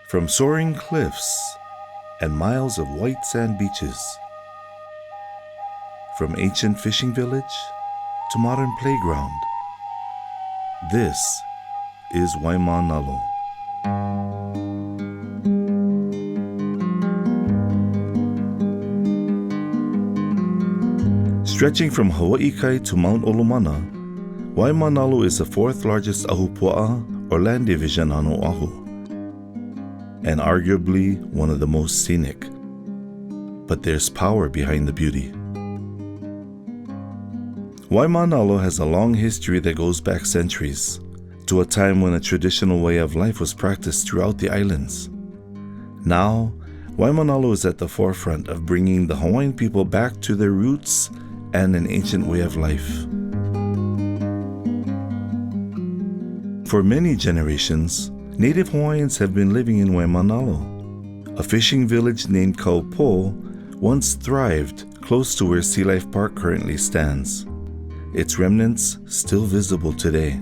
From soaring cliffs and miles of white sand beaches, from ancient fishing village to modern playground, this is Waimānalo. Stretching from Hawaiʻi to Mount Olomana, Waimānalo is the fourth largest ahupua'a or land division on Oahu, and arguably one of the most scenic. But there's power behind the beauty. Waimānalo has a long history that goes back centuries, to a time when a traditional way of life was practiced throughout the islands. Now, Waimānalo is at the forefront of bringing the Hawaiian people back to their roots and an ancient way of life. For many generations, Native Hawaiians have been living in Waimānalo. A fishing village named Kaupo once thrived close to where Sea Life Park currently stands. Its remnants still visible today.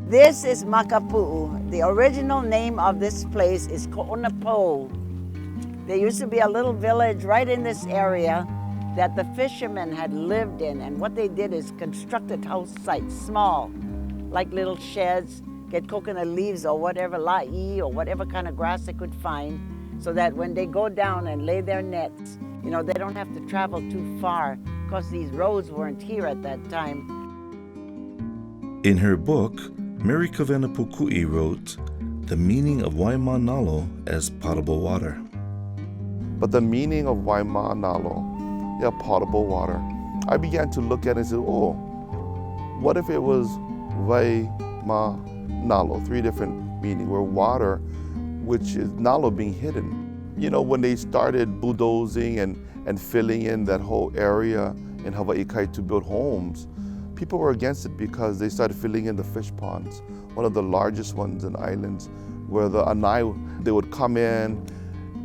This is Makapu'u. The original name of this place is Ko'onapo. There used to be a little village right in this area that the fishermen had lived in, and what they did is constructed house sites, small, like little sheds, get coconut leaves or whatever, la'i or whatever kind of grass they could find, so that when they go down and lay their nets, they don't have to travel too far, because these roads weren't here at that time. In her book, Mary Kavena Pukui wrote, "The meaning of Waimānalo as potable water." But the meaning of Waimānalo, potable water, I began to look at it and say, what if it was Waimānalo, three different meanings, where water, which is Nalo being hidden. When they started bulldozing and filling in that whole area in Hawaiʻi to build homes, people were against it because they started filling in the fish ponds, one of the largest ones in islands, where the anai, they would come in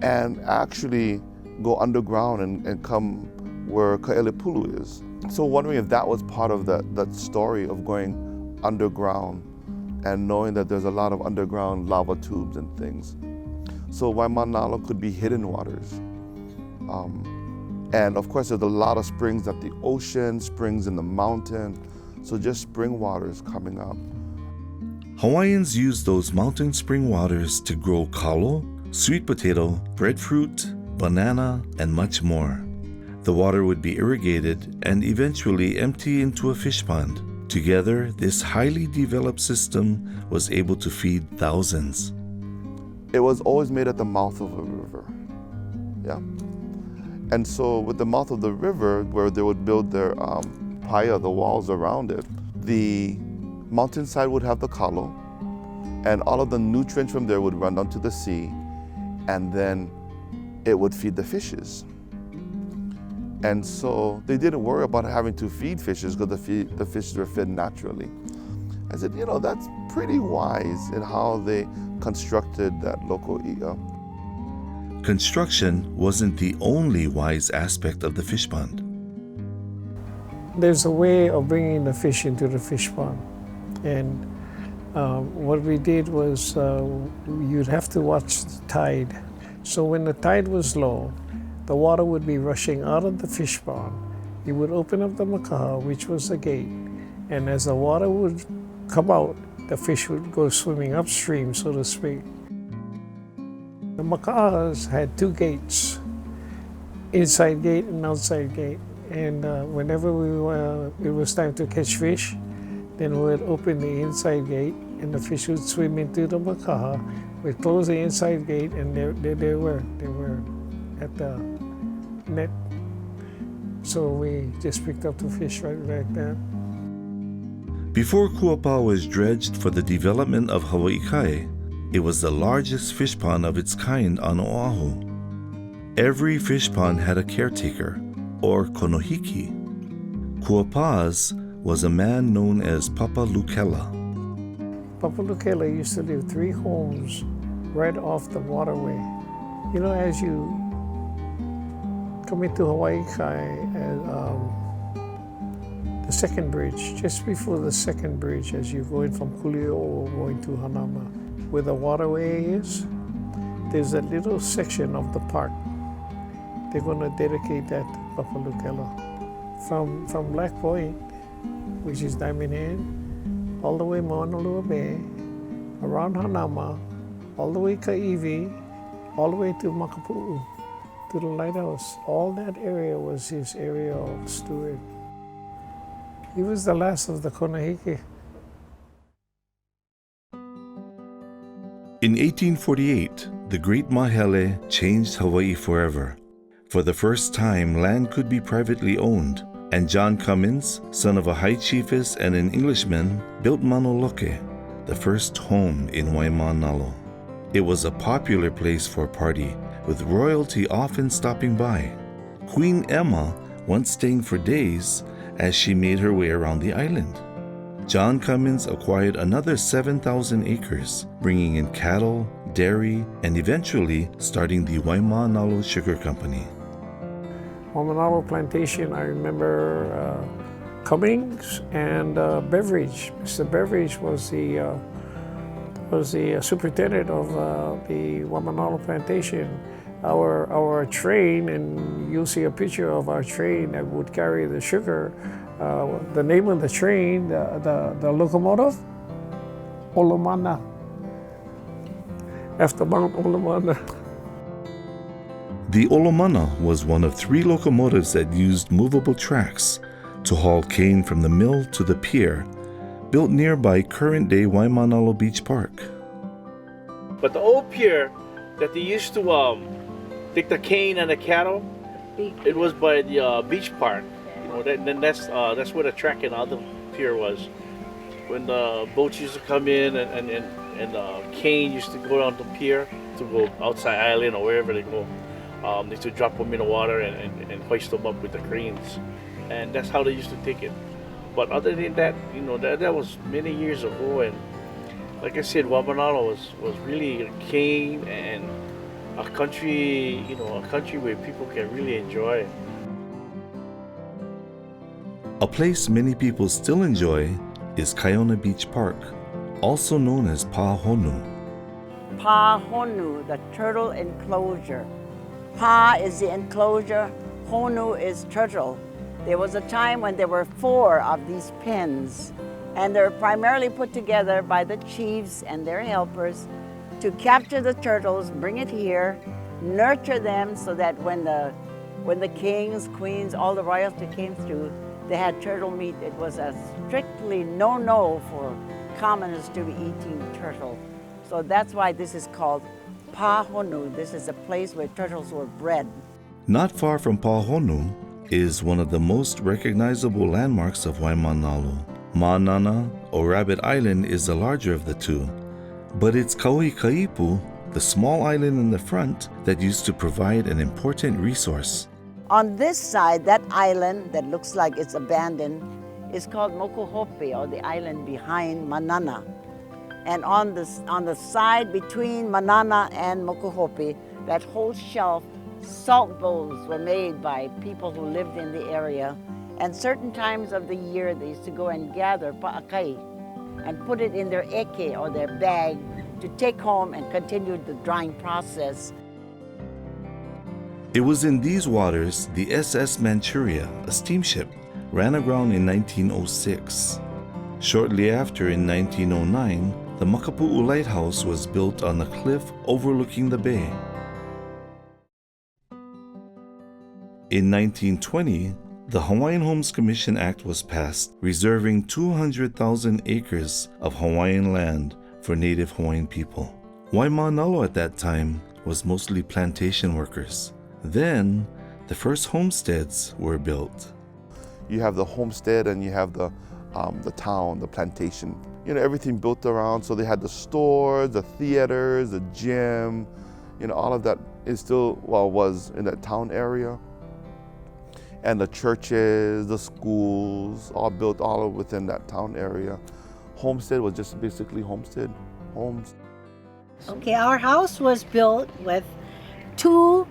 and actually go underground and come where Kaelepulu is. So wondering if that was part of that story of going underground and knowing that there's a lot of underground lava tubes and things. So Waimānalo could be hidden waters. And of course there's a lot of springs at the ocean, springs in the mountain, so just spring waters coming up. Hawaiians use those mountain spring waters to grow kalo, sweet potato, breadfruit, banana, and much more. The water would be irrigated and eventually empty into a fish pond. Together, this highly developed system was able to feed thousands. It was always made at the mouth of a river, And so with the mouth of the river, where they would build their paia, the walls around it, the mountainside would have the kalo, and all of the nutrients from there would run down to the sea, and then it would feed the fishes. And so they didn't worry about having to feed fishes because the fishes were fed naturally. I said, that's pretty wise in how they constructed that local i'a. Construction wasn't the only wise aspect of the fish pond. There's a way of bringing the fish into the fish pond. And what we did was you'd have to watch the tide. So when the tide was low, the water would be rushing out of the fish pond. You would open up the makaha, which was the gate, and as the water would come out, the fish would go swimming upstream, so to speak. The makahas had two gates, inside gate and outside gate. And whenever it was time to catch fish, then we would open the inside gate and the fish would swim into the makaha. We'd close the inside gate and there they were at the net. So we just picked up the fish right like that. Before Kuapa was dredged for the development of Hawaiʻi, it was the largest fish pond of its kind on Oahu. Every fish pond had a caretaker, or konohiki. Kuapa's was a man known as Papa Lukela. Papa Lukela used to live 3 homes right off the waterway. As you come into Hawaiʻi, the second bridge, just before the second bridge, as you're going from Kuli'o or going to Hanama, where the waterway is, there's a little section of the park. They're going to dedicate that to Papa Lukelo. From Black Point, which is Diamond Head, all the way Maunalua Bay, around Hanama, all the way Kaiwi, all the way to Makapu'u, to the lighthouse. All that area was his area of steward. He was the last of the Konahiki. In 1848, the Great Mahele changed Hawaii forever. For the first time, land could be privately owned, and John Cummins, son of a high chiefess and an Englishman, built Manoloke, the first home in Waimānalo. It was a popular place for a party, with royalty often stopping by. Queen Emma once staying for days as she made her way around the island. John Cummins acquired another 7,000 acres, bringing in cattle, dairy, and eventually starting the Waimānalo Sugar Company. Waimānalo Plantation, I remember Cummings and Beveridge. Mr. Beveridge was the superintendent of the Waimānalo Plantation. Our train, and you'll see a picture of our train that would carry the sugar. The name of the train, the locomotive, Olomana, after Mount Olomana. The Olomana was one of 3 locomotives that used movable tracks to haul cane from the mill to the pier, built nearby current-day Waimānalo Beach Park. But the old pier that they used to take the cane and the cattle, it was by the beach park. You know, that's where the track and other pier was. When the boats used to come in and cane used to go down the pier to go outside island or wherever they go. They used to drop them in the water and hoist them up with the cranes. And that's how they used to take it. But other than that, you know, that was many years ago. And like I said, Waimānalo was really a cane and a country, you know, a country where people can really enjoy. A place many people still enjoy is Kaiona Beach Park, also known as Pahonu. Pahonu, the turtle enclosure. Pa is the enclosure, Honu is turtle. There was a time when there were 4 of these pens, and they're primarily put together by the chiefs and their helpers to capture the turtles, bring it here, nurture them so that when the kings, queens, all the royalty came through, they had turtle meat. It was a strictly no-no for commoners to be eating turtle. So that's why this is called Pahonu. This is a place where turtles were bred. Not far from Pahonu is one of the most recognizable landmarks of Waimānalo. Manana, or Rabbit Island, is the larger of the 2, but it's Kauikaipu, the small island in the front, that used to provide an important resource. On this side, that island that looks like it's abandoned is called Mokuhope, or the island behind Manana. And on the side between Manana and Mokuhope, that whole shelf, salt bowls were made by people who lived in the area. And certain times of the year, they used to go and gather pa'akai and put it in their eke, or their bag, to take home and continue the drying process. It was in these waters the SS Manchuria, a steamship, ran aground in 1906. Shortly after, in 1909, the Makapu'u Lighthouse was built on a cliff overlooking the bay. In 1920, the Hawaiian Homes Commission Act was passed, reserving 200,000 acres of Hawaiian land for Native Hawaiian people. Waimānalo at that time was mostly plantation workers. Then, the first homesteads were built. You have the homestead and you have the town, the plantation. You know, everything built around, so they had the stores, the theaters, the gym, you know, all of that is still, was in that town area. And the churches, the schools, all built all within that town area. Homestead was just basically homestead, homes. Okay, our house was built with 2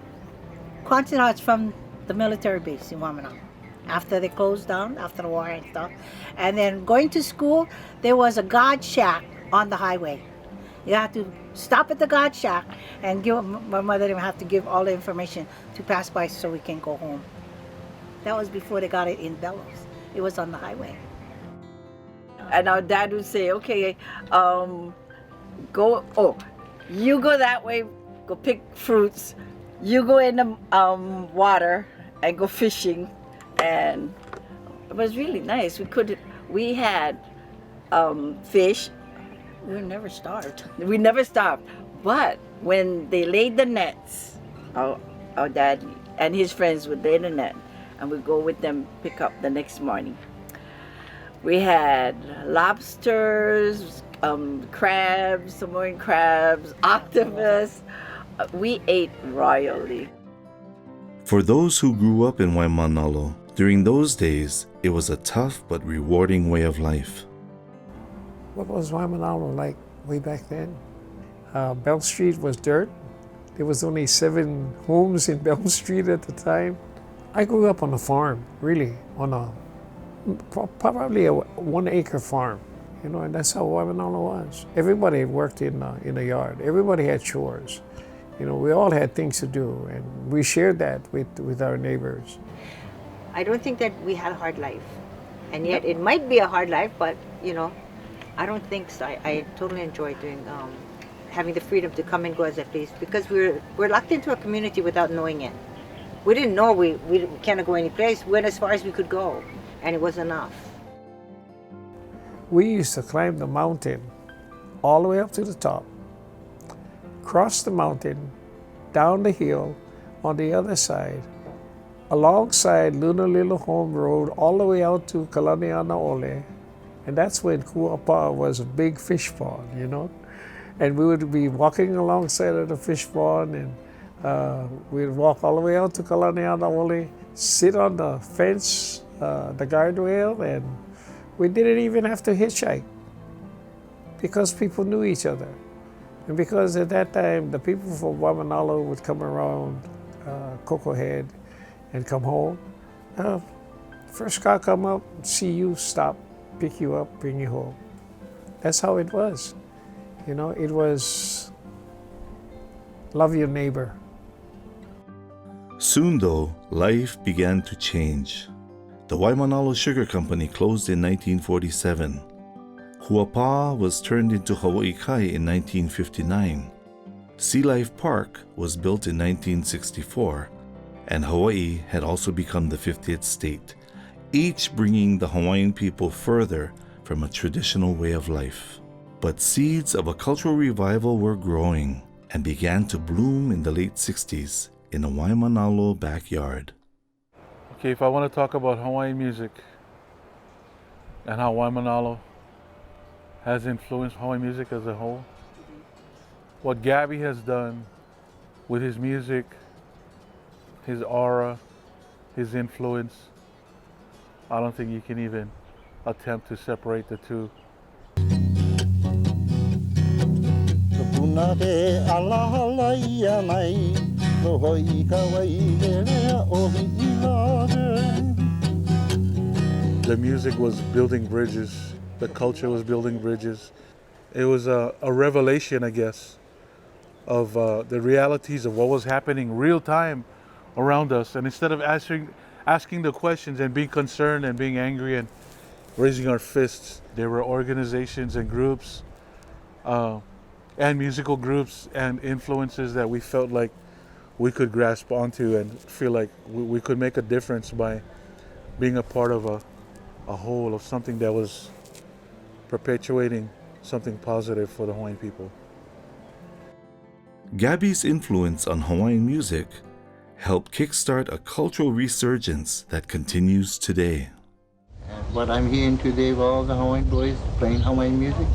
quonset huts from the military base in Waimānalo. After they closed down, after the war and stuff. And then going to school, there was a guard shack on the highway. You have to stop at the God Shack and give my mother didn't have to give all the information to pass by so we can go home. That was before they got it in Bellows. It was on the highway. And our dad would say, okay, you go that way, go pick fruits. You go in the water and go fishing. And it was really nice. We had fish. We were never starved. We never stopped. But when they laid the nets, our dad and his friends would lay the net, and we'd go with them pick up the next morning. We had lobsters, crabs, Samoan crabs, octopus. We ate royally. For those who grew up in Waimānalo, during those days, it was a tough but rewarding way of life. What was Waimānalo like way back then? Bell Street was dirt. There was only 7 homes in Bell Street at the time. I grew up on a farm, really, on probably a 1-acre farm, and that's how Waimānalo was. Everybody worked in the yard. Everybody had chores. We all had things to do, and we shared that with our neighbors. I don't think that we had a hard life, and yet it might be a hard life, but I don't think so. I totally enjoyed doing having the freedom to come and go as I please, because we're locked into a community without knowing it. We didn't know we cannot go any place. We went as far as we could go, and it was enough. We used to climb the mountain all the way up to the top, cross the mountain, down the hill on the other side, alongside Luna Little Home Road, all the way out to Kalanianaole. And that's when Kuapa was a big fish pond, And we would be walking alongside of the fish pond, and we'd walk all the way out to Kalanianaole, sit on the fence, the guardrail, and we didn't even have to hitchhike because people knew each other. And because at that time, the people from Waimānalo would come around Cocoa Head and come home. First car come up, see you, stop, pick you up, bring you home. That's how it was. It was love your neighbor. Soon, though, life began to change. The Waimānalo Sugar Company closed in 1947. Huapa was turned into Hawaiʻi Kai in 1959. Sea Life Park was built in 1964, and Hawaii had also become the 50th state, each bringing the Hawaiian people further from a traditional way of life. But seeds of a cultural revival were growing and began to bloom in the late 60s in a Waimānalo backyard. Okay, if I want to talk about Hawaiian music and how Waimānalo has influenced Hawaiian music as a whole, what Gabby has done with his music, his aura, his influence, I don't think you can even attempt to separate the two. The music was building bridges. The culture was building bridges. It was a revelation, I guess, of the realities of what was happening real time around us. And instead of asking the questions and being concerned and being angry and raising our fists, there were organizations and groups and musical groups and influences that we felt like we could grasp onto and feel like we could make a difference by being a part of a whole, of something that was perpetuating something positive for the Hawaiian people. Gabby's influence on Hawaiian music helped kickstart a cultural resurgence that continues today. What I'm hearing today with all the Hawaiian boys playing Hawaiian music,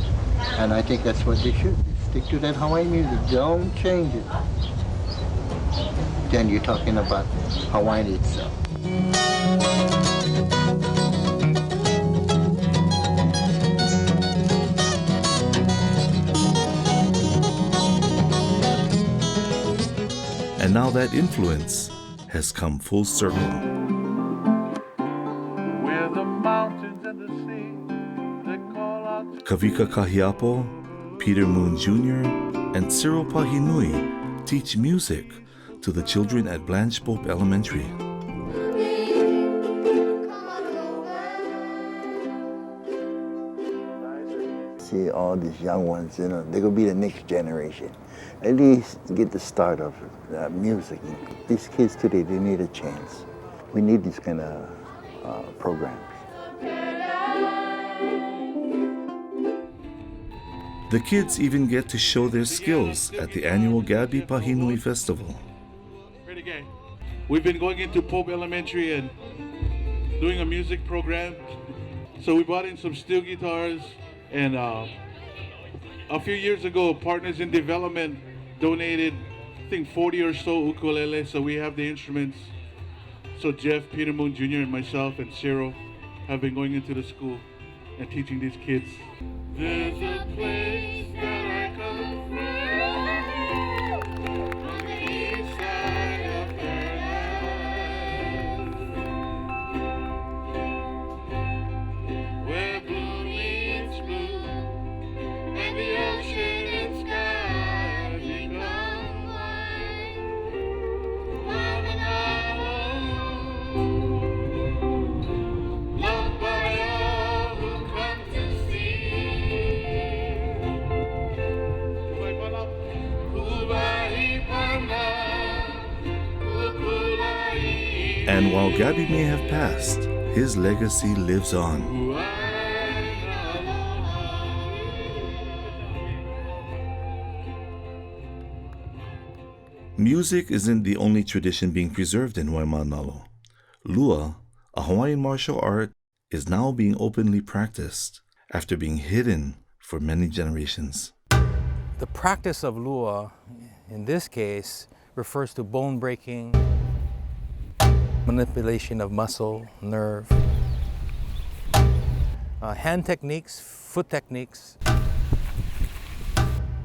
and I think that's what they should do. Stick to that Hawaiian music, don't change it. Then you're talking about Hawaiian itself. And now that influence has come full circle. Where the mountains and the sea, they call out. Kawika Kahiapo, Peter Moon Jr., and Cyril Pahinui teach music to the children at Blanche Pope Elementary. See all these young ones, you know, they're gonna be the next generation. At least get the start of music. These kids today, they need a chance. We need these kind of programs. The kids even get to show their skills at the annual Gabi Pahinui Festival. We've been going into Pope Elementary and doing a music program. So we brought in some steel guitars, and a few years ago, Partners in Development donated, I think, 40 or so ukulele, so we have the instruments. So Jeff, Peter Moon Jr., and myself, and Cyril have been going into the school and teaching these kids. There's a place that I come from, on the east side of paradise, where blue meets blue, and the ocean and sky become white. Waimānalo, loved by all who come to see. Wahi, Pana, And while Gabi may have passed, his legacy lives on. Music isn't the only tradition being preserved in Waimānalo. Lua, a Hawaiian martial art, is now being openly practiced after being hidden for many generations. The practice of lua, in this case, refers to bone breaking, manipulation of muscle, nerve, hand techniques, foot techniques,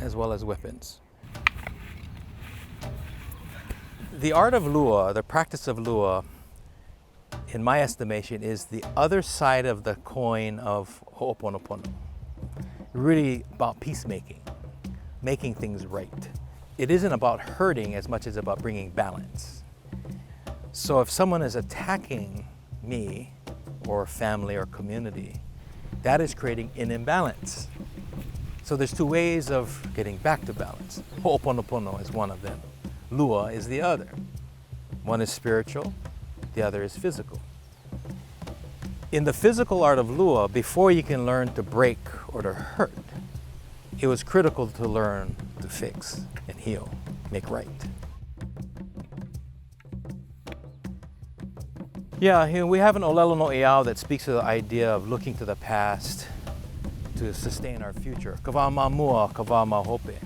as well as weapons. The art of lua, the practice of lua, in my estimation, is the other side of the coin of ho'oponopono. Really about peacemaking, making things right. It isn't about hurting as much as about bringing balance. So if someone is attacking me or family or community, that is creating an imbalance. So there's two ways of getting back to balance. Ho'oponopono is one of them. Lua is the other. One is spiritual, the other is physical. In the physical art of lua, before you can learn to break or to hurt, it was critical to learn to fix and heal, make right. Yeah, here we have an olelo no iao that speaks to the idea of looking to the past to sustain our future. Kawa mamua, kawa mahope.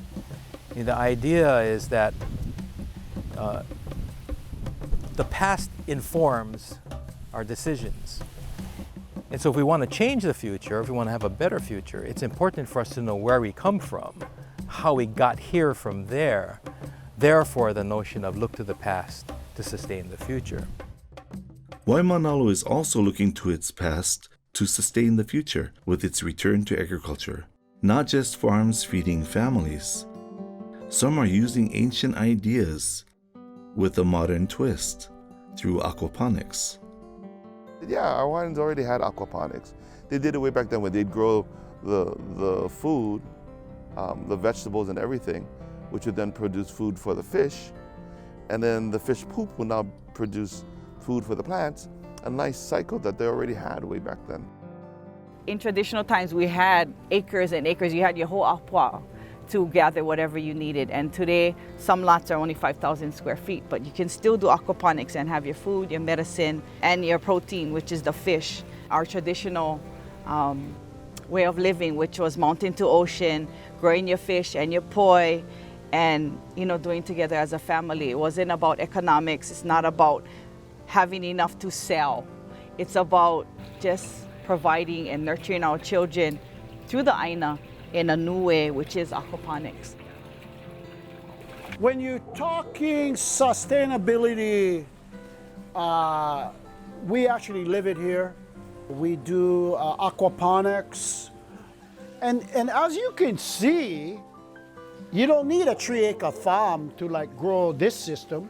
The idea is that the past informs our decisions. And so if we want to change the future, if we want to have a better future, it's important for us to know where we come from, how we got here from there. Therefore, the notion of look to the past to sustain the future. Waimānalo is also looking to its past to sustain the future with its return to agriculture. Not just farms feeding families. Some are using ancient ideas with a modern twist through aquaponics. Yeah, our Hawaiians already had aquaponics. They did it way back then when they'd grow the food, the vegetables and everything, which would then produce food for the fish. And then the fish poop will now produce food for the plants, a nice cycle that they already had way back then. In traditional times, we had acres and acres. You had your whole apua to gather whatever you needed. And today, some lots are only 5,000 square feet, but you can still do aquaponics and have your food, your medicine, and your protein, which is the fish. Our traditional way of living, which was mountain to ocean, growing your fish and your poi, and doing together as a family. It wasn't about economics. It's not about having enough to sell. It's about just providing and nurturing our children through the aina in a new way, which is aquaponics. When you're talking sustainability, we actually live it here. We do aquaponics. And as you can see, you don't need a 3-acre farm to like grow this system.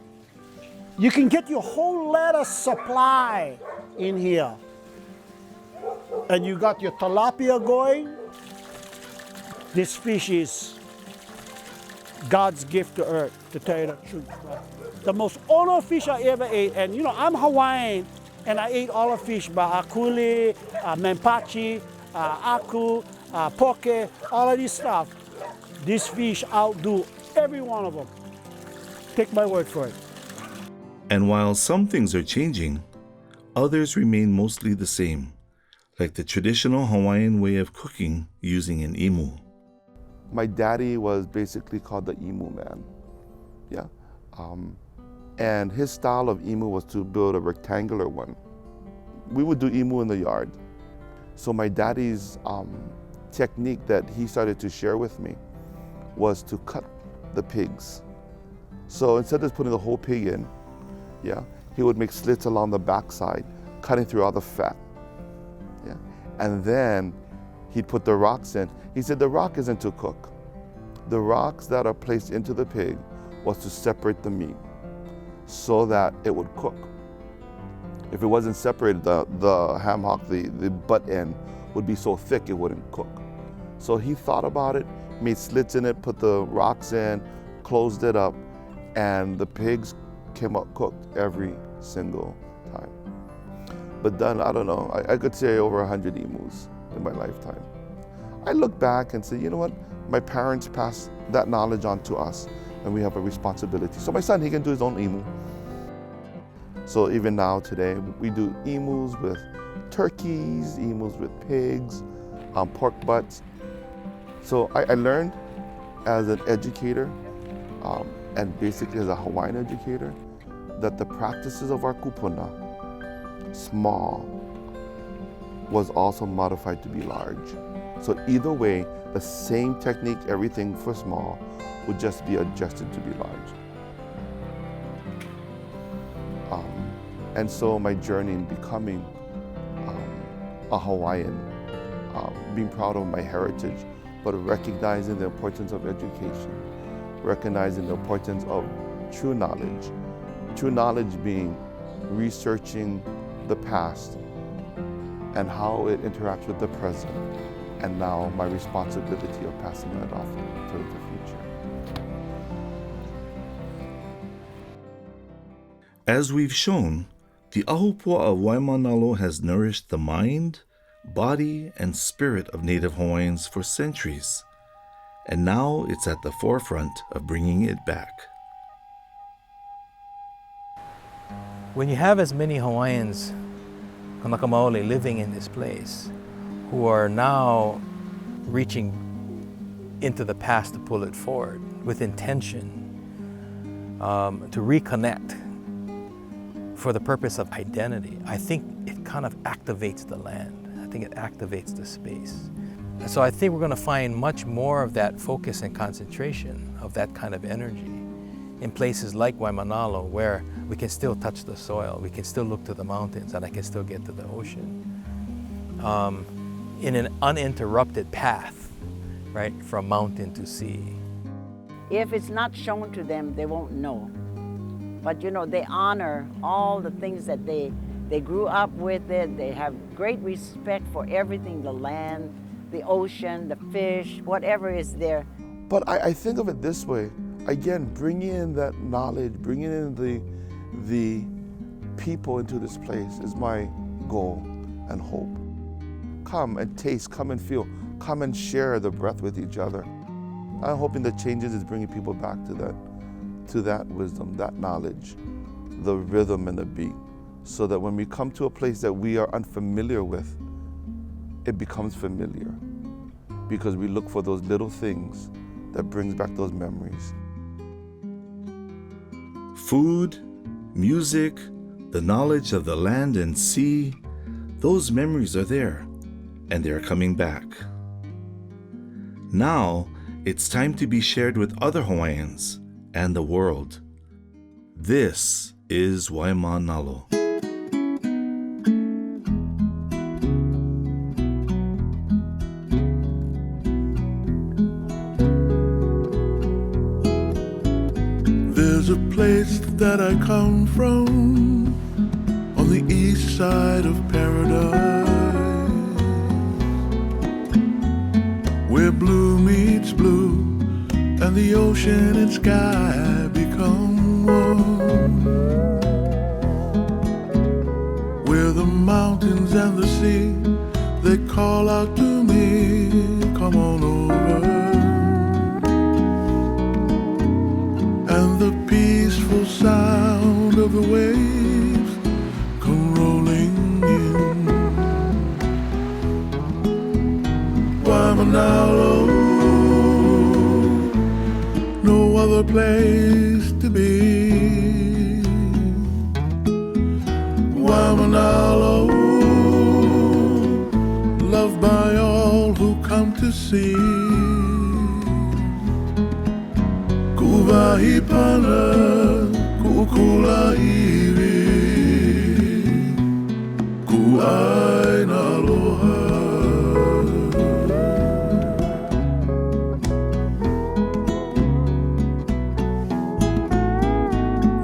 You can get your whole lettuce supply in here. And you got your tilapia going. This fish is God's gift to earth, to tell you the truth. The most honored fish I ever ate, and you know, I'm Hawaiian, and I ate all the fish, akuli, mempachi, aku, poke, all of this stuff. This fish outdo every one of them. Take my word for it. And while some things are changing, others remain mostly the same, like the traditional Hawaiian way of cooking using an imu. My daddy was basically called the Imu man, yeah. And his style of Imu was to build a rectangular one. We would do Imu in the yard. So my daddy's technique that he started to share with me was to cut the pigs. So instead of putting the whole pig in, yeah, he would make slits along the backside, cutting through all the fat, yeah. And then he'd put the rocks in. He said the rock isn't to cook. The rocks that are placed into the pig was to separate the meat so that it would cook. If it wasn't separated, the ham hock, the butt end, would be so thick it wouldn't cook. So he thought about it, made slits in it, put the rocks in, closed it up, and the pigs came out cooked every single time. But done, I don't know, I could say over 100 emus in my lifetime. I look back and say, you know what? My parents passed that knowledge on to us, and we have a responsibility. So my son, he can do his own imu. So even now, today, we do emus with turkeys, emus with pigs, pork butts. So I learned as an educator, and basically as a Hawaiian educator, that the practices of our kupuna, small, was also modified to be large. So either way, the same technique, everything for small, would just be adjusted to be large. And so my journey in becoming a Hawaiian, being proud of my heritage, but recognizing the importance of education, recognizing the importance of true knowledge being researching the past and how it interacts with the present, and now my responsibility of passing that off to the future. As we've shown, the ahupua of Waimānalo has nourished the mind, body, and spirit of Native Hawaiians for centuries, and now it's at the forefront of bringing it back. When you have as many Hawaiians, kanaka maoli, living in this place, who are now reaching into the past to pull it forward with intention, to reconnect for the purpose of identity, I think it kind of activates the land. I think it activates the space. So I think we're going to find much more of that focus and concentration of that kind of energy in places like Waimānalo, where we can still touch the soil, we can still look to the mountains, and I can still get to the ocean. In an uninterrupted path, right, from mountain to sea. If it's not shown to them, they won't know. But you know, they honor all the things that they grew up with it. They have great respect for everything, the land, the ocean, the fish, whatever is there. But I think of it this way. Again, bringing in that knowledge, bringing in the people into this place is my goal and hope. Come and taste, come and feel, come and share the breath with each other. I'm hoping the changes is bringing people back to that wisdom, that knowledge, the rhythm and the beat, so that when we come to a place that we are unfamiliar with, it becomes familiar, because we look for those little things that brings back those memories. Food, music, the knowledge of the land and sea, those memories are there, and they're coming back. Now, it's time to be shared with other Hawaiians and the world. This is Waimānalo. a place that I come from on the east side of paradise, where blue meets blue and the ocean and sky become one, where the mountains and the sea, they call out to me, come on over. And the peaceful sound of the waves come rolling in. Waimānalo, no other place to be. Waimānalo, loved by all who come to see. Wahi Pana, kukula iwi, Waimānalo.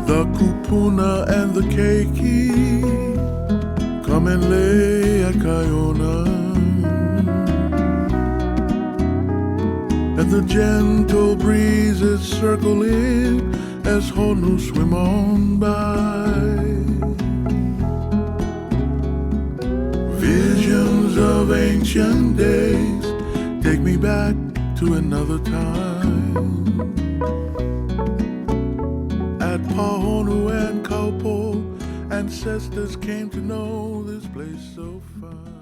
The kupuna and the keiki come and lay at Kaiona, and the gentle breezes circle in as honu swim on by. Visions of ancient days take me back to another time. At Pahonu and Kaupo, ancestors came to know this place so fine.